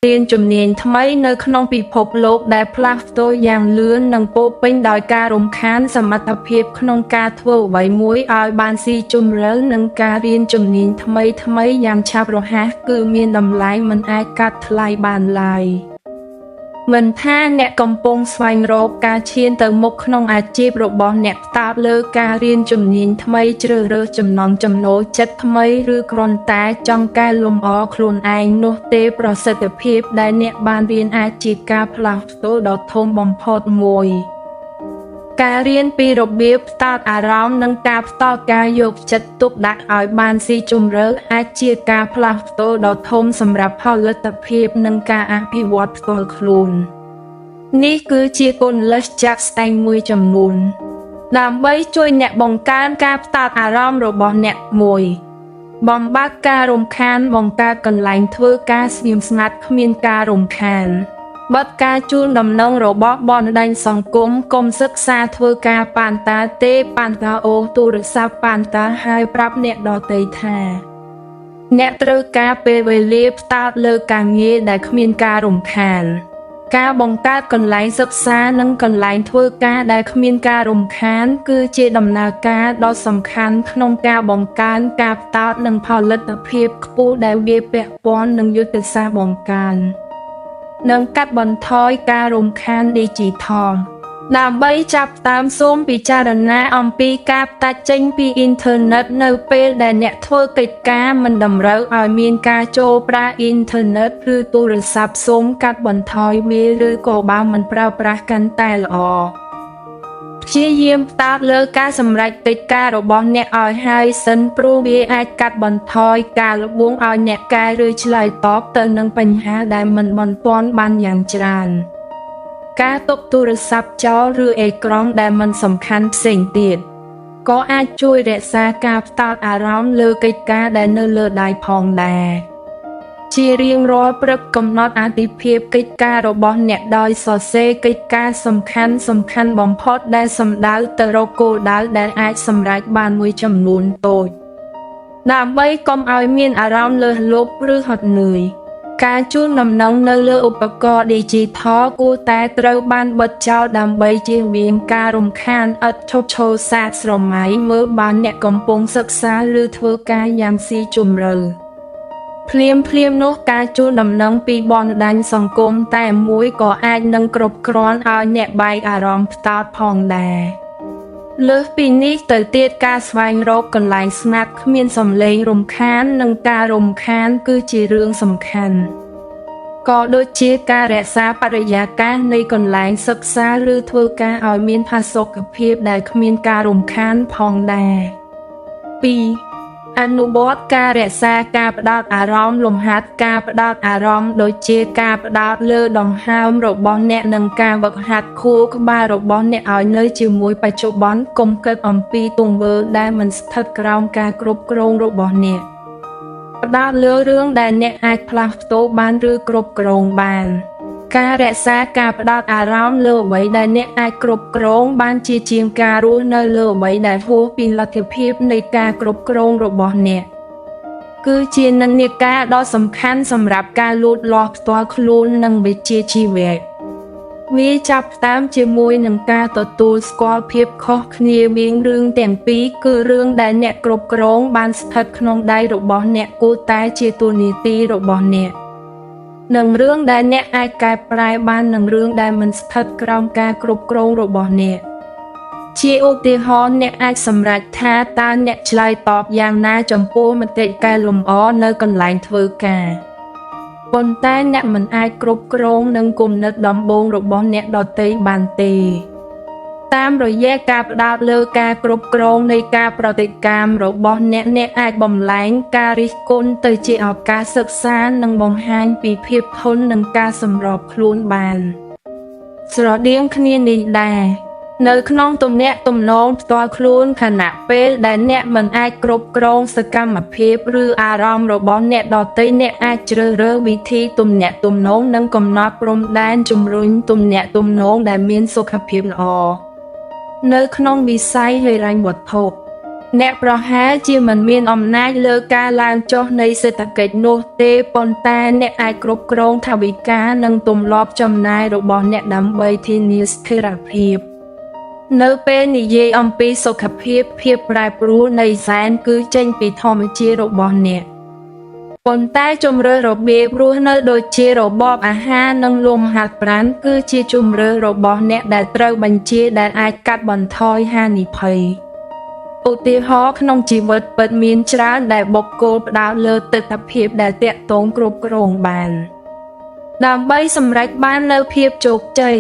រៀនជំនាញថ្មីនៅក្នុងពិភពលោកដែលផ្លាស់ប្តូរយ៉ាងលឿននិងពោរពេញដោយការរំខានសមត្ថភាពក្នុងការធ្វើអ្វីមួយឲ្យបានស៊ីជម្រៅនិងការរៀនជំនាញថ្មីយ៉ាងឆាប់រហ័សគឺមានតម្លៃមិនអាចកាត់ថ្លៃបានឡើយមិនថាអ្នកកំពុងស្វែងរកការឈានទៅមុខក្នុងអាជីពរបស់អ្នកផ្តោតលើការរៀនជំនាញថ្មីជ្រើសរើសចំណង់ចំណូលចិត្តថ្មីឬគ្រាន់តែចង់កែលម្អខ្លួនឯងនោះទេប្រសិទ្ធភាពដែលអ្នកបានរៀនអាចជាការផ្លាស់ប្តូរដ៏ធំបំផុតមួយការរៀនពីរបៀបផ្តោតអារម្មណ៍និងការផ្តោតការយកចិត្តទុកដាក់ឲ្យបានស៊ីជម្រៅអាចជាការផ្លាស់ប្តូរដ៏ធំសម្រាប់ផលិតភាពនិងការអភិវឌ្ឍផ្ទាល់ខ្លួននេះគឺជាគន្លឹះចាក់ស្ដែងមួយចំនួនដើម្បីជួយអ្នកបង្កើនការផ្តោតអារម្មណ៍របស់អ្នក1បំបត្តិការរំខានបង្កើតកន្លែងធ្វើការស្ងៀមស្ងាត់គ្មានការរំខានបិទការជូនដំណឹងរបស់បណ្ដាញសង្គមកុំសិក្សាធ្វើការប៉ាន់តាទេប៉ាន់តាអូទូរស័ព្ទប៉ាន់តាហើយប្រាប់អ្នកដទៃថាអ្នកត្រូវការពេលវេលាផ្តោតលើការងារដែលគ្មានការរំខានការបង្កើតកន្លែងសិក្សានិងកន្លែងធ្វើការដែលគ្មានការរំខានគឺជាដំណើរការដ៏សំខាន់ក្នុងការបង្កើនការផ្តោតនិងផលិតភាពខ្ពស់ដែលវាពាក់ព័ន្ធនឹងយុទ្ធសាស្ត្របង្កើននិងកាត់បន្ថយការរំខានឌីជីថលដើម្បីចាប់តាមសូមពិចារណាអំពីការផ្តាច់ចេញពីអ៊ីនធឺណិតនៅពេលដែលអ្នកធ្វើកិច្ចការមិនតម្រូវឲ្យមានការចូលប្រើអ៊ីនធឺណិតឬទូរស័ព្ទសូមកាត់បន្ថយវាឬក៏បើមិនប្រើប្រាស់កាន់តែល្អព្យាយាមផ្តោតលើការសម្រេចកិច្ចការរបស់អ្នកឲ្យហើយសិនព្រោះវាអាចកាត់បន្ថយការលបួងឲ្យអ្នកកែឬឆ្លើយតបទៅនឹងបញ្ហាដែលមិនបន្ទាន់បានយ៉ាងច្រើនការទុកទូរស័ព្ទចោលឬអេក្រង់ដែលមិនសំខាន់ផ្សេងទៀតក៏អាចជួយរក្សាការផ្តោតអារម្មណ៍លើកិច្ចការដែលនៅលើដៃផងដែរជារៀងរាល់ព្រឹកកំណត់អាទិភាពកិច្ចការរបស់អ្នកដោយសរសេរកិច្ចការសំខាន់បំផុតដែលសំដៅទៅរកគោលដៅដែលអាចសម្រេចបានមួយចំនួនតូចដើម្បីកុំឲ្យមានអារម្មណ៍លើសលប់ឬហត់នឿយការជូនដំណឹងនៅលើឧបករណ៍ឌីជីថលគួរតែត្រូវបានបិទចោលដើម្បីជៀសវាងការរំខានឥតឈប់ឈរសាកស្រមៃមើលបានអ្នកកំពុងសិក្សាឬធ្វើការយ៉ាងស៊ីជម្រៅភ្លាមនោះការជូនដំណឹងពីបណ្ដាញសង្គមតែមួយក៏អាចនឹងគ្រប់គ្រាន់ឲ្យអ្នកបែកអារម្មណ៍ផ្តោតផងដែរលើសពីនេះទៅទៀតការស្វែងរកកន្លែងស្ងាត់គ្មានសំឡេងរំខាននិងការរំខានគឺជារឿងសំខាន់ក៏ដូចជាការរក្សាបរិយាកាសនៃកន្លែងសិក្សាឬធ្វើការឲ្យមានផាសុកភាពដែលគ្មានការរំខានផងដែរ2អនុវត្តការរក្សាការផ្ដោតអារម្មណ៍លំហាត់ការផ្ដោតអារម្មណ៍ដូចជាការផ្ដោតលើដង្ហើមរបស់អ្នកនិងការវឹកហាត់ខួរក្បាលរបស់អ្នកឲ្យនៅជាមួយបច្ចុប្បន្នកុំគិតអំពីទង្វើដែលមិនស្ថិតក្រោមការគ្រប់គ្រងរបស់អ្នកផ្ដោតលើរឿងដែលអ្នកអាចផ្លាស់ប្តូរបានឬគ្រប់គ្រងបានការរក្សាការផ្ដោតអារម្មណ៍លើអ្វីដែលអ្នកអាចគ្រប់គ្រងបានជាជាងការរស់នៅលើអ្វីដែលហួសពីលទ្ធភាពនៃការគ្រប់គ្រងរបស់អ្នកគឺជានិន្នាការដ៏សំខាន់សម្រាប់ការលូតលាស់ផ្ទាល់ខ្លួននិងវិជ្ជាជីវៈវាចាប់ផ្ដើមជាមួយនឹងការទទួលស្គាល់ភាពខុសគ្នាវាងរឿងទាំងពីរគឺរឿងដែលអ្នកគ្រប់គ្រងបានស្ថិតក្នុងដៃរបស់អ្នកគួរតែជាតួនាទីរបស់អ្នកនិងរឿងដែលអ្នកអាចកែប្រែបាននិងរឿងដែលមិនស្ថិតក្រោមការគ្រប់គ្រងរបស់អ្នកជាឧទាហរណ៍អ្នកអាចសម្រេចថាតើអ្នកឆ្លើយតបយ៉ាងណាចំពោះមតិកែលម្អនៅកន្លែងធ្វើការប៉ុន្តែអ្នកមិនអាចគ្រប់គ្រងនឹងគំនិតដំបូងរបស់អ្នកដទៃបានទេតាមរយៈការផ្ដោតលើការគ្រប់គ្រងនៃការប្រតិកម្មរបស់អ្នកអាចបំលែងការរិះគន់ទៅជាឱកាសសិក្សានិងបង្ហាញពីភាពធន់និងការសម្របខ្លួនបានស្រដៀងគ្នានេះដែរនៅក្នុងទំនាក់ទំនងផ្ទាល់ខ្លួនខណៈពេលដែលអ្នកមិនអាចគ្រប់គ្រងសកម្មភាពឬអារម្មណ៍របស់អ្នកដទៃអ្នកអាចជ្រើសរើសវិធីទំនាក់ទំនងនិងកំណត់ព្រំដែនជំរុញទំនាក់ទំនងដែលមានសុខភាពល្អនៅក្នុងវិស័យហិរញ្ញវត្ថុ អ្នកប្រហែលជាមិនមានអំណាចលើការឡើងចុះនៃសេដ្ឋកិច្ចនោះទេប៉ុន្តែអ្នកអាចគ្រប់គ្រងថវិកានិងទម្លាប់ចំណាយរបស់អ្នកដើម្បីធានាស្ថិរភាពនៅពេលនិយាយអំពីសុខភាពភាពប្រែប្រួលនៃសែនគឺចេញពីធម្មជាតិរបស់អ្នកប៉ុន្តែជំរឿរបៀបរស់នៅដូចជារបបអាហារនិងលំហាត់ប្រាណគឺជាជំរឿរបស់អ្នកដែលត្រូវបញ្ជាដែលអាចកាត់បន្ថយហានិភ័យឧទាហរណ៍ក្នុងជីវិតពិតមានច្រើនដែលបុគ្គលផ្ដោតលើទិដ្ឋភាពដែលតាក់ទងគ្រប់គ្រងបានដើម្បីសម្រេចបាននូវភាពជោគជ័យ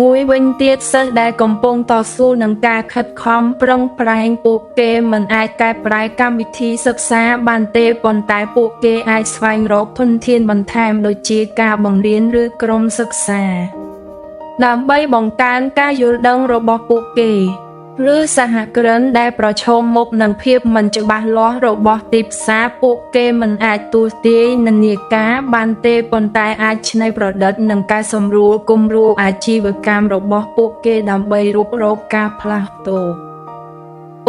មួយវិញទៀតសិស្សដែលកំពុងតស៊ូនឹងការខិតខំប្រឹងប្រែងពួកគេមិនអាចកែប្រែកម្មវិធីសិក្សាបានទេប៉ុន្តែពួកគេអាចស្វែងរកធនធានបន្ថែមដូចជាការបង្រៀនឬក្រុមសិក្សាដើម្បីបង្កើនការយល់ដឹងរបស់ពួកគេឬសហគ្រិនដែលប្រឈមមុខនឹងភាពមិនច្បាស់លាស់របស់ទីផ្សារពួកគេមិនអាចទូទាយនិន្នាការបានទេប៉ុន្តែអាចច្នៃប្រឌិតនឹងការសម្រួលគំរូអាជីវកម្មរបស់ពួកគេដើម្បីរុករកការផ្លាស់ប្ដូរ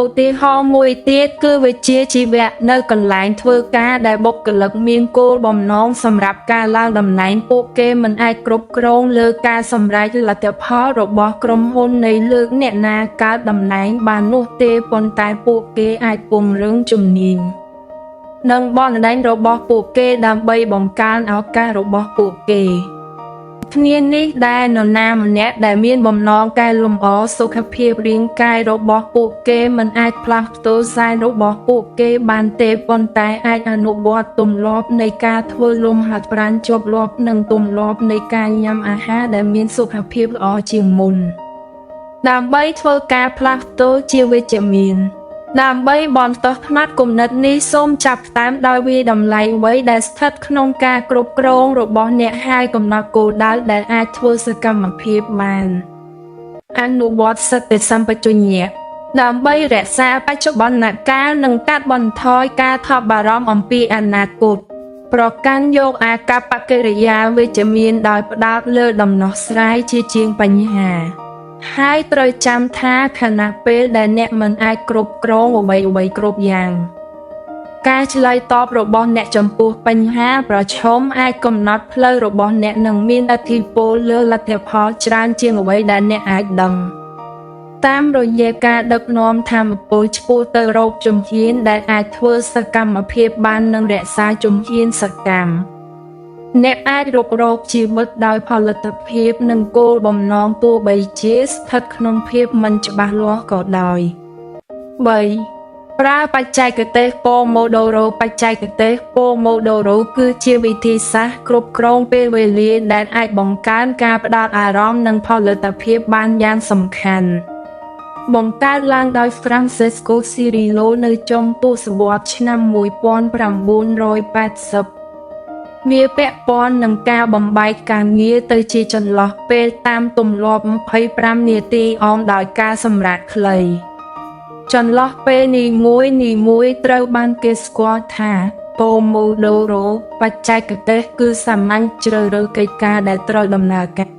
ឧទាហរណ៍មួយទៀតគឺវិជ្ជាជីវៈនៅកន្លែងធ្វើការដែលបុគ្គលិកមានគោលបំណងសម្រាប់ការឡើងតំណែងពួកគេមិនអាចគ្រប់គ្រងលើការសម្រេចលទ្ធផលរបស់ក្រុមហ៊ុននៃលើកអ្នកណាកើតតំណែងបាននោះទេប៉ុន្តែពួកគេអាចពង្រឹងជំនាញនិងបណ្ដាញរបស់ពួកគេដើម្បីបង្កើនឱកាសរបស់ពួកគេគ្នានេះដែលនរណាម្នាក់ដែលមានបំណងកែលម្អសុខភាពរាងកាយរបស់ពួកគេមិនអាចផ្លាស់ប្ដូរសែនរបស់ពួកគេបានទេប៉ុន្តែអាចអនុវត្តទម្លាប់នៃការធ្វើលំហាត់ប្រាណជាប់លាប់និងទម្លាប់នៃការញ៉ាំអាហារដែលមានសុខភាពល្អជាងមុនដើម្បីធ្វើការផ្លាស់ប្ដូរជាវិជ្ជមានដើម្បីបន្តផ្នែកគំនិតនេះសូមចាប់ផ្ដើមដោយវាតម្លៃអ្វីដែលស្ថិតក្នុងការគ្រប់គ្រងរបស់អ្នកហើយកំណត់គោលដៅដែលអាចធ្វើសកម្មភាពបានអនុវត្តសតិសម្បជញ្ញៈដើម្បីរក្សាបច្ចុប្បន្នកាលនិងកាត់បន្ថយការថប់បារម្ភអំពីអនាគតប្រកាន់យកអាកប្បកិរិយាវិជ្ជមានដោយផ្ដោតលើដំណោះស្រាយជាជាងបញ្ហាហើយត្រូវចាំថាខណៈពេលដែលអ្នកមិនអាចគ្រប់គ្រងអ្វីៗគ្រប់យ៉ាងការឆ្លើយតបរបស់អ្នកចំពោះបញ្ហាប្រឈមអាចកំណត់ផ្លូវរបស់អ្នកនិងមានឥទ្ធិពលលើលទ្ធផលច្រើនជាងអ្វីដែលអ្នកអាចដឹងតាមរយៈការដឹកនាំថាមពលឆ្ពោះទៅរកជំហានដែលអាចធ្វើសកម្មភាពបាននិងរក្សាជំហានសកម្មអ្នកអាចរុករកជីវិតដោយផលិតភាពនិងគោលបំណងទោះបីជាស្ថិតក្នុងភាពមិនច្បាស់លាស់ក៏ដោយ3ប្រើបច្ចេកទេស Pomodoro បច្ចេកទេស Pomodoro គឺជាវិធីសាស្ត្រគ្រប់គ្រងពេលវេលាដែលអាចបង្កើនការផ្ដោតអារម្មណ៍និងផលិតភាពបានយ៉ាងសំខាន់បង្កើតឡើងដោយ Francesco Cirillo នៅចុងទសវត្សរ៍ឆ្នាំ1980វាពាក់ព័ន្ធនឹងការបំបែកការងារទៅជាចន្លោះពេលតាមទម្លាប់25នាទីអមដោយការសម្រាកខ្លីចន្លោះពេលនីមួយៗត្រូវបានគេស្គាល់ថា Pomodoro បច្ចេកទេសគឺសាមញ្ញជ្រើសរើសកិច្ចការដែលត្រូវដំណើរការ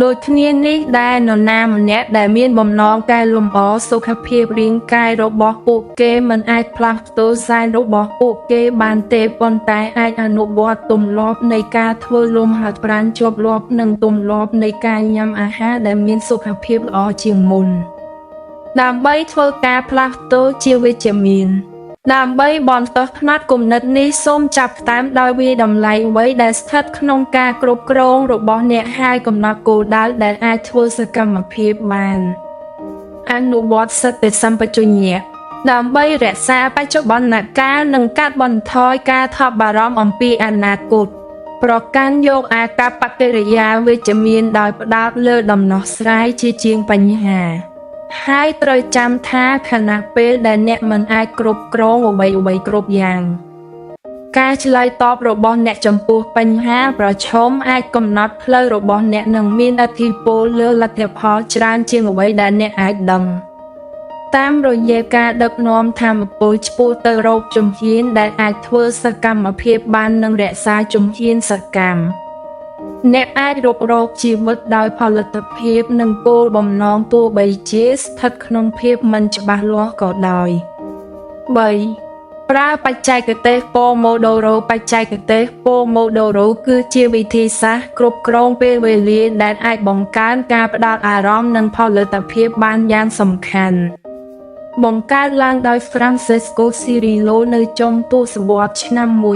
ដូចគ្នានេះដែលនរណាម្នាក់ដែលមានបំណងកែលម្អសុខភាពរាងកាយរបស់ពួកគេមិនអាចផ្លាស់ប្ដូរសែនរបស់ពួកគេបានទេប៉ុន្តែអាចអនុវត្តទម្លាប់នៃការធ្វើលំហាត់ប្រាណជាប់លាប់និងទម្លាប់នៃការញ៉ាំអាហារដែលមានសុខភាពល្អជាងមុនដើម្បីធ្វើការផ្លាស់ប្ដូរជាវិជ្ជមានដើម្បីបន្តផ្នែកគំនិតនេះសូមចាប់ផ្ដើមដោយវាតម្លៃអ្វីដែលស្ថិតក្នុងការគ្រប់គ្រងរបស់អ្នកហើយកំណត់គោលដៅដែលអាចធ្វើសកម្មភាពបានអនុវត្តសតិសម្បជញ្ញៈដើម្បីរក្សាបច្ចុប្បន្នកាលនិងកាត់បន្ថយការថប់បារម្ភអំពីអនាគតប្រកាន់យកអាកប្បកិរិយាវិជ្ជមានដោយផ្ដោតលើដំណោះស្រាយជាជាងបញ្ហាហើយត្រូវចាំថាខណៈពេលដែលអ្នកមិនអាចគ្រប់គ្រងអ្វីៗគ្រប់យ៉ាងការឆ្លើយតបរបស់អ្នកចំពោះបញ្ហាប្រឈមអាចកំណត់ផ្លូវរបស់អ្នកនិងមានឥទ្ធិពលលើលទ្ធផលច្រើនជាងអ្វីដែលអ្នកអាចដឹងតាមរយៈការដឹកនាំថាមពលឆ្ពោះទៅរកជំហានដែលអាចធ្វើសកម្មភាពបាននិងរក្សាជំហានសកម្ម អ្នកអាចរករកជីវិតដោយផលិតភាពនិងគោលបំណងទោះបីជាស្ថិតក្នុងភាពមិនច្បាស់លាស់ក៏ដោយ3ប្រើបច្ចេកទេស Pomodoro បច្ចេកទេស Pomodoro គឺជាវិធីសាស្ត្រគ្រប់គ្រងពេលវេលាដែលអាចបង្កើនការផ្ដោតអារម្មណ៍និងផលិតភាពបានយ៉ាងសំខាន់បង្កើតឡើងដោយ Francesco Cirillo នៅចុងទសវត្សរ៍ឆ្នាំ1980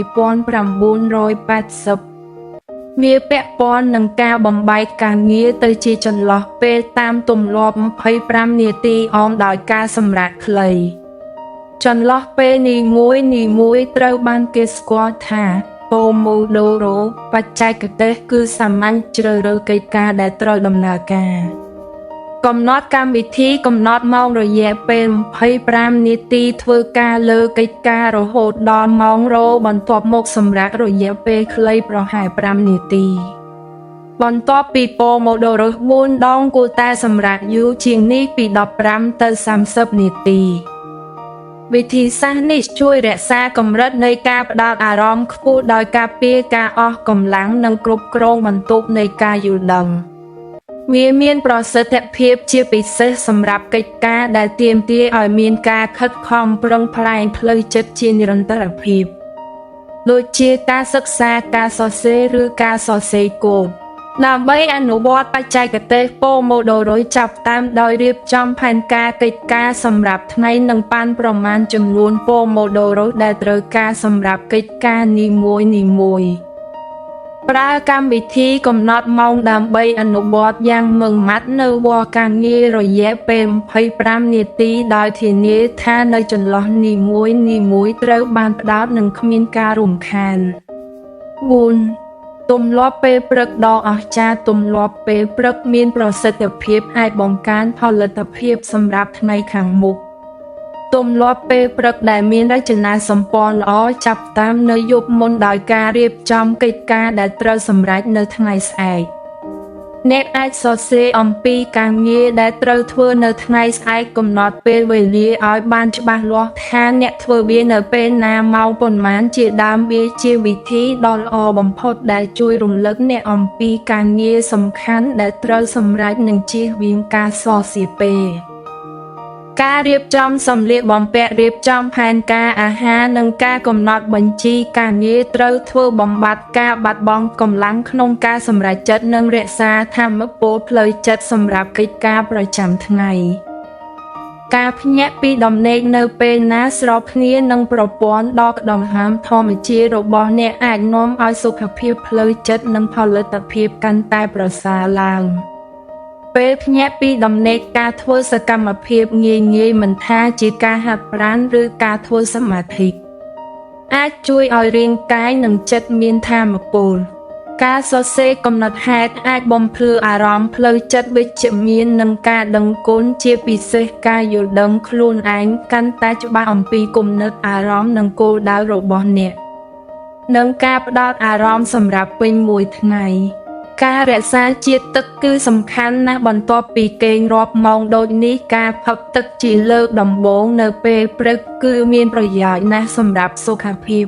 វាពាក់ព័ន្ធនឹងការបំបែកការងារទៅជាចន្លោះពេលតាមទម្លាប់25នាទីអមដោយការសម្រាកខ្លីចន្លោះពេលនីមួយៗត្រូវបានគេស្គាល់ថា Pomodoro បច្ចេកទេសគឺសាមញ្ញជ្រើសរើសកិច្ចការដែលត្រូវដំណើរការកំណត់កម្មវិធីកំណត់ម៉ោងរយៈពេល25នាទីធ្វើការលើកិច្ចការរហូតដល់ម៉ោងរបន្ទាប់មកសម្រាប់រយៈពេលខ្លីប្រហែល5នាទីបន្ទាប់ពី Pomodoro 4 ដងគួរតែសម្រាប់យូរជាងនេះពី15ទៅ30នាទីវិធីសាស្ត្រនេះជួយរក្សាកម្រិតនៃការផ្ដោតអារម្មណ៍ខ្ពស់ដោយការពារការអស់កម្លាំងនិងគ្រប់គ្រងបន្ទុកនៃការយល់ដឹងវាមានប្រសិទ្ធភាពជាពិសេសសម្រាប់កិច្ចការដែលទាមទារឲ្យមានការខិតខំប្រឹងប្រែងផ្លូវចិត្តជានិរន្តរភាពដូចជាការសិក្សាការសរសេរឬការសរសេរកូដដើម្បីអនុវត្តបច្ចេកទេស Pomodoro ចាប់តាមដោយរៀបចំផែនការកិច្ចការសម្រាប់ថ្ងៃនិងប៉ាន់ប្រមាណចំនួន Pomodoro ដែលត្រូវការសម្រាប់កិច្ចការនីមួយៗប្រើកម្មវិធីកំណត់ម៉ោងដើម្បីអនុវត្តយ៉ាងម៉ឺងម៉ាត់នៅវដ្តការងាររយៈពេល25នាទីដោយធានាថានៅចន្លោះនីមួយៗត្រូវបានផ្ដោតនិងគ្មានការរំខាន4ទម្លាប់ពេលព្រឹកដ៏អស្ចារ្យទម្លាប់ពេលព្រឹកមានប្រសិទ្ធភាពអាចបង្កើនផលិតភាពសម្រាប់ថ្ងៃខាងមុខទម្លាប់ពេលព្រឹកដែលមានរចនាសម្ព័ន្ធល្អចាប់តាមនៅយប់មុនដោយការរៀបចំកិច្ចការដែលត្រូវសម្រេចនៅថ្ងៃស្អែកអ្នកអាចសរសេរអំពីការងារដែលត្រូវធ្វើនៅថ្ងៃស្អែកកំណត់ពេលវេលាឲ្យបានច្បាស់លាស់ថាអ្នកធ្វើវានៅពេលណាម៉ោងប៉ុន្មានជាដើមវាជាវិធីដ៏ល្អបំផុតដែលជួយរំលឹកអ្នកអំពីការងារសំខាន់ដែលត្រូវសម្រេចនិងជៀសវាងការសរសៀពេលការរៀបចំសម្លៀកបំពាក់រៀបចំផែនការអាហារនិងការកំណត់បញ្ជីការងារត្រូវធ្វើបំបត្តិការបាត់បង់កម្លាំងក្នុងការសម្រេចចិត្តនិងរក្សាថាមពលផ្លូវចិត្តសម្រាប់កិច្ចការប្រចាំថ្ងៃការភ្ញាក់ពីដំណេកនៅពេលណាស្របគ្នានឹងប្រព័ន្ធដកដង្ហើមធម្មជាតិរបស់អ្នកអាចនាំឲ្យសុខភាពផ្លូវចិត្តនិងផលិតភាពកាន់តែប្រសើរឡើងពេលភ្ញាក់ពីដំណេកការធ្វើសកម្មភាពងាយៗមិនថាជាការហាត់ប្រាណឬការធ្វើសមាធិអាចជួយឲ្យរាងកាយនិងចិត្តមានថាមពលការសរសេរកំណត់ហេតុអាចបំភ្លឺអារម្មណ៍ផ្លូវចិត្តវិជ្ជមាននិងការដឹងគុណជាពិសេសការយល់ដឹងខ្លួនឯងកាន់តែច្បាស់អំពីគំនិតអារម្មណ៍និងគោលដៅរបស់អ្នកនិងការផ្ដោតអារម្មណ៍សម្រាប់ពេញមួយថ្ងៃការរក្សាជាតិទឹកគឺសំខាន់ណាស់បន្ទាប់ពីគេងរាប់ម៉ោងដូចនេះការផឹកទឹកជាលើកដំបូងនៅពេលព្រឹកគឺមានប្រយោជន៍ណាស់សម្រាប់សុខភាព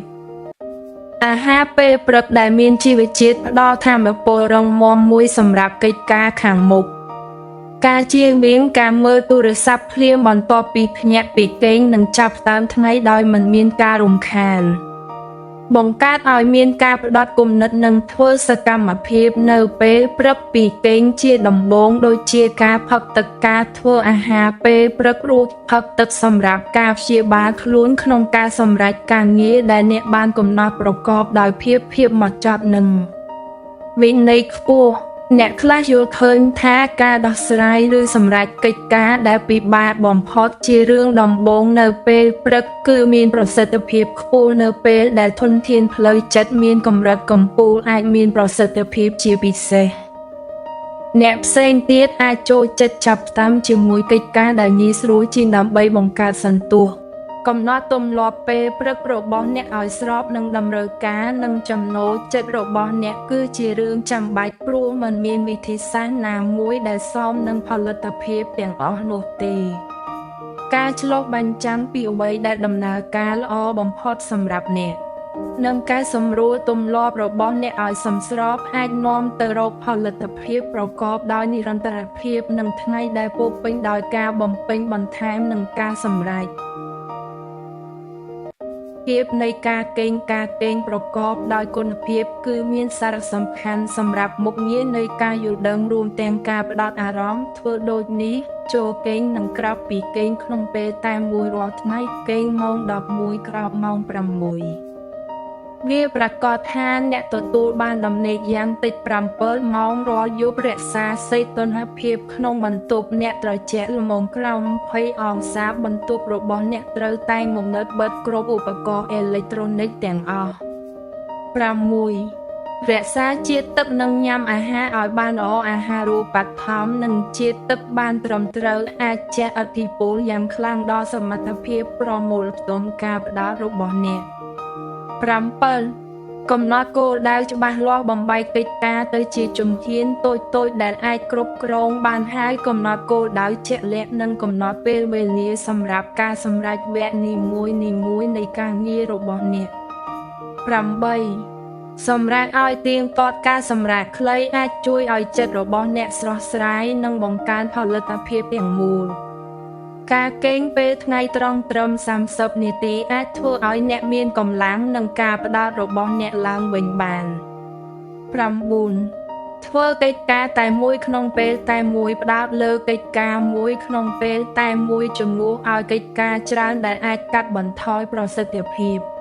អាហារពេលព្រឹកដែលមានជីវជាតិផ្ដល់ថាមពលរឹងមាំមួយសម្រាប់កិច្ចការខាងមុខការជៀសវាងការមើលទូរស័ព្ទភ្លាមបន្ទាប់ពីភ្ញាក់ពីគេងនិងចាប់ផ្ដើមថ្ងៃដោយមិនមានការរំខានបង្កើតឲ្យមានការផ្ដោតគំនិតនិងធ្វើសកម្មភាពនៅពេលព្រឹកពីគេងជាដំបូងដូចជាការផឹកទឹកការធ្វើអាហារពេលព្រឹករួចផឹកទឹកសម្រាប់ការព្យាបាលខ្លួនក្នុងការសម្រេចការងារដែលអ្នកបានកំណត់ប្រកបដោយភាពហ្មត់ចត់និងវិន័យខ្ពស់អ្នកខ្លះយល់ឃើញថាការដោះស្រាយឬសម្រេចកិច្ចការដែលពិបាកបំផុតជារឿងដំបូងនៅពេលព្រឹកគឺមានប្រសិទ្ធភាពខ្ពស់នៅពេលដែលធនធានផ្លូវចិត្តមានកម្រិតកំពូលអាចមានប្រសិទ្ធភាពជាពិសេសអ្នកផ្សេងទៀតអាចចូលចិត្តចាប់ផ្ដើមជាមួយកិច្ចការដែលងាយស្រួលជាងដើម្បីបង្កើតសន្ទុះកំណត់ទម្លាប់ពេលព្រឹករបស់អ្នកឲ្យស្របនឹងតម្រូវការនិងចំណូលចិត្តរបស់អ្នកគឺជារឿងចាំបាច់ព្រោះมันមានវិធីសាស្ត្រណាមួយដែលសមនឹងផលិតភាពទាំងអស់នោះទេការឆ្លុះបញ្ចាំងពីអ្វីដែលដំណើរការល្អបំផុតសម្រាប់អ្នក និងការសម្រួលទម្លាប់របស់អ្នកឲ្យសមស្របអាចនាំទៅរកផលិតភាពប្រកបដោយនិរន្តរភាពនិងថ្ងៃដែលពោរពេញដោយការបំពេញបន្ថែមនិងការសម្រេចភាពនៃការកេងប្រកបដោយគុណភាពគឺមានសារៈសំខាន់សម្រាប់មុខងារនៃការយល់ដឹងរួមទាំងការផ្ដោតអារម្មណ៍ធ្វើដូចនេះចូលគេងនិងក្រោកពីគេងក្នុងពេលតែមួយរាល់ថ្ងៃគេងម៉ោង11ក្រោកម៉ោង6វាប្រកាសថាអ្នកទទួលបានដំណេកយ៉ាងតិច7ម៉ោងរាល់យប់រក្សាសីតុណ្ហភាពក្នុងបន្ទប់អ្នកត្រជាក់ល្មមក្រោម20អង្សាបន្ទប់របស់អ្នកត្រូវតែងងឹតបិទគ្រប់ឧបករណ៍អេឡិចត្រូនិកទាំងអស់6រក្សាជាតិទឹកនិងញ៉ាំអាហារឲ្យបានល្អអាហារូបត្ថម្ភនិងជាតិទឹកបានត្រឹមត្រូវអាចជះឥទ្ធិពលយ៉ាងខ្លាំងដល់សមត្ថភាពប្រមូលផ្តុំការផ្ដោតរបស់អ្នក7កំណត់គោលដៅច្បាស់លាស់បំបីកិច្ចការទៅជាជំហានតូចៗដែលអាចគ្រប់គ្រងបានហើយកំណត់គោលដៅជាក់លាក់និងកំណត់ពេលវេលាសម្រាប់ការសម្រេចវគ្គនីមួយៗនៃការងាររបស់អ្នក8សម្រាប់ឲ្យទៀងទាត់ការសម្រាកខ្លីអាចជួយឲ្យចិត្តរបស់អ្នកស្រស់ស្រាយនិងបង្កើនផលិតភាពទាំងមូលការគេងពេលថ្ងៃត្រង់ត្រឹម30នាទីអាចធ្វើឲ្យអ្នកមានកម្លាំងនិងការផ្ដោតរបស់អ្នកឡើងវិញបាន9ធ្វើកិច្ចការតែមួយក្នុងពេលតែមួយផ្ដោតលើកិច្ចការមួយក្នុងពេលតែមួយជំនួសឲ្យកិច្ចការច្រើនដែលអាចកាត់បន្ថយប្រសិទ្ធភាព